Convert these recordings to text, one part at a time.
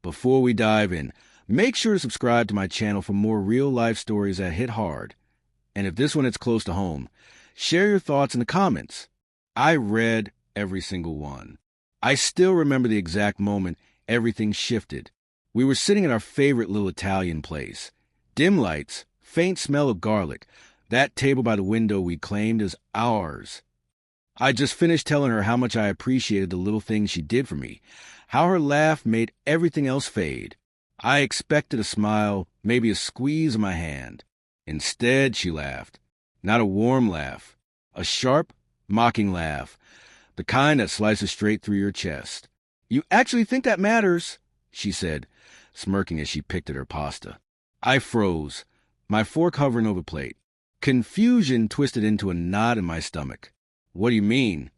Before we dive in, make sure to subscribe to my channel for more real-life stories that hit hard. And if this one hits close to home, share your thoughts in the comments. I read every single one. I still remember the exact moment everything shifted. We were sitting at our favorite little Italian place. Dim lights, faint smell of garlic, that table by the window we claimed as ours. I just finished telling her how much I appreciated the little things she did for me, how her laugh made everything else fade. I expected a smile, maybe a squeeze of my hand. Instead, she laughed. Not a warm laugh. A sharp, mocking laugh. The kind that slices straight through your chest. "You actually think that matters?" she said, smirking as she picked at her pasta. I froze, my fork hovering over the plate. Confusion twisted into a knot in my stomach. "What do you mean?"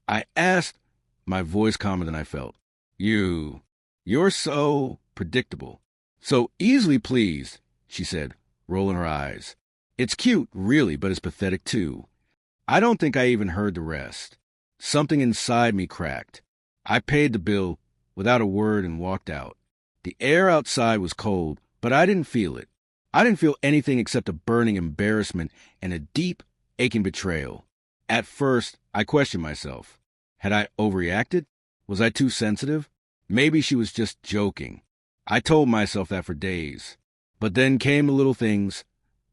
I asked, my voice calmer than I felt. You're so predictable. So easily pleased, she said, rolling her eyes. "It's cute, really, but it's pathetic, too." I don't think I even heard the rest. Something inside me cracked. I paid the bill without a word and walked out. The air outside was cold, but I didn't feel it. I didn't feel anything except a burning embarrassment and a deep, aching betrayal. At first, I questioned myself. Had I overreacted? Was I too sensitive? Maybe she was just joking. I told myself that for days. But then came the little things,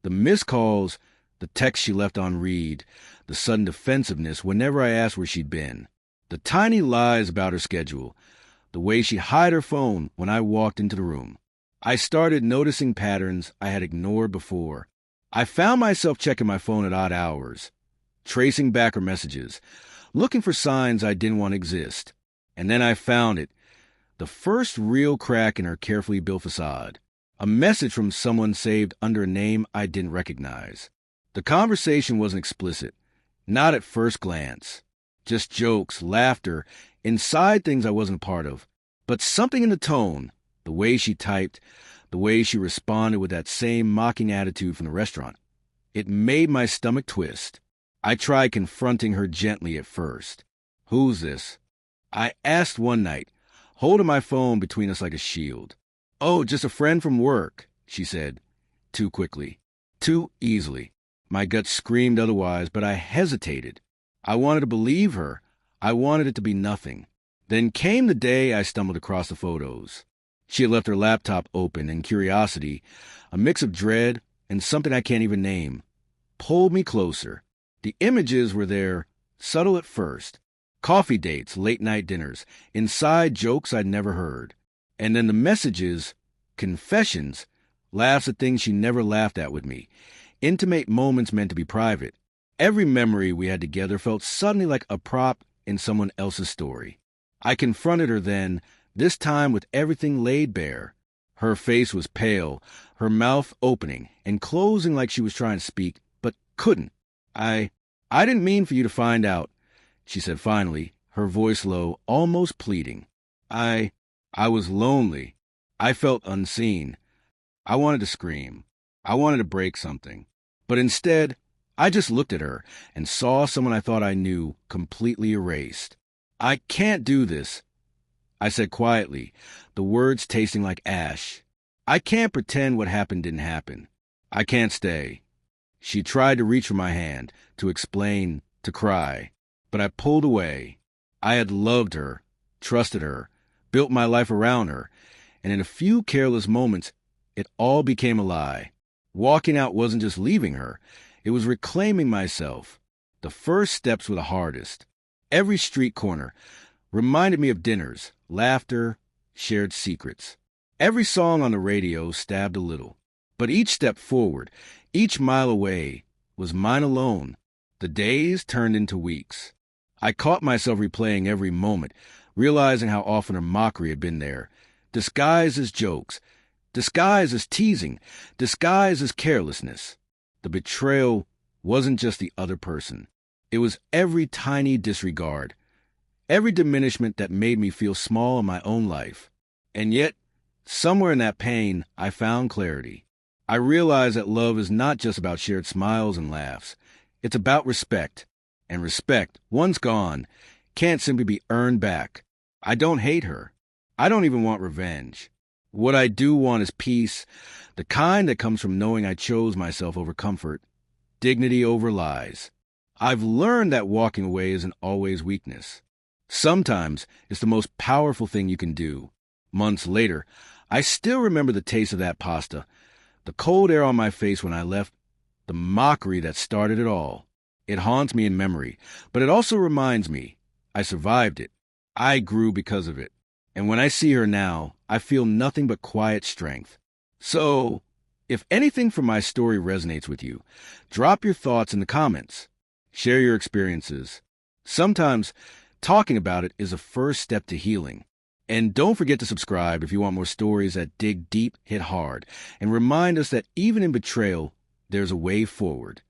the missed calls, the texts she left on read, the sudden defensiveness whenever I asked where she'd been, the tiny lies about her schedule, the way she hid her phone when I walked into the room. I started noticing patterns I had ignored before. I found myself checking my phone at odd hours, tracing back her messages, looking for signs I didn't want to exist. And then I found it, the first real crack in her carefully built facade. A message from someone saved under a name I didn't recognize. The conversation wasn't explicit, not at first glance. Just jokes, laughter, inside things I wasn't a part of. But something in the tone, the way she typed, the way she responded with that same mocking attitude from the restaurant, it made my stomach twist. I tried confronting her gently at first. "Who's this?" I asked one night, holding my phone between us like a shield. "Oh, just a friend from work," she said, too quickly, too easily. My gut screamed otherwise, but I hesitated. I wanted to believe her. I wanted it to be nothing. Then came the day I stumbled across the photos. She had left her laptop open, and curiosity, a mix of dread and something I can't even name, pulled me closer. The images were there, subtle at first. Coffee dates, late-night dinners, inside jokes I'd never heard. And then the messages, confessions, laughs at things she never laughed at with me, intimate moments meant to be private. Every memory we had together felt suddenly like a prop in someone else's story. I confronted her then, this time with everything laid bare. Her face was pale, her mouth opening and closing like she was trying to speak, but couldn't. I didn't mean for you to find out," she said finally, her voice low, almost pleading. I was lonely. I felt unseen. I wanted to scream. I wanted to break something. But instead, I just looked at her and saw someone I thought I knew completely erased. "I can't do this," I said quietly, the words tasting like ash. "I can't pretend what happened didn't happen. I can't stay." She tried to reach for my hand, to explain, to cry, but I pulled away. I had loved her, trusted her, built my life around her, and in a few careless moments, it all became a lie. Walking out wasn't just leaving her, it was reclaiming myself. The first steps were the hardest. Every street corner reminded me of dinners, laughter, shared secrets. Every song on the radio stabbed a little. But each step forward, each mile away, was mine alone. The days turned into weeks. I caught myself replaying every moment, realizing how often her mockery had been there, disguised as jokes, disguised as teasing, disguised as carelessness. The betrayal wasn't just the other person. It was every tiny disregard, every diminishment that made me feel small in my own life. And yet, somewhere in that pain, I found clarity. I realized that love is not just about shared smiles and laughs. It's about respect. And respect, once gone, can't simply be earned back. I don't hate her. I don't even want revenge. What I do want is peace, the kind that comes from knowing I chose myself over comfort, dignity over lies. I've learned that walking away isn't always weakness. Sometimes it's the most powerful thing you can do. Months later, I still remember the taste of that pasta, the cold air on my face when I left, the mockery that started it all. It haunts me in memory, but it also reminds me I survived it. I grew because of it. And when I see her now, I feel nothing but quiet strength. So, if anything from my story resonates with you, drop your thoughts in the comments. Share your experiences. Sometimes, talking about it is a first step to healing. And don't forget to subscribe if you want more stories that dig deep, hit hard, and remind us that even in betrayal, there's a way forward.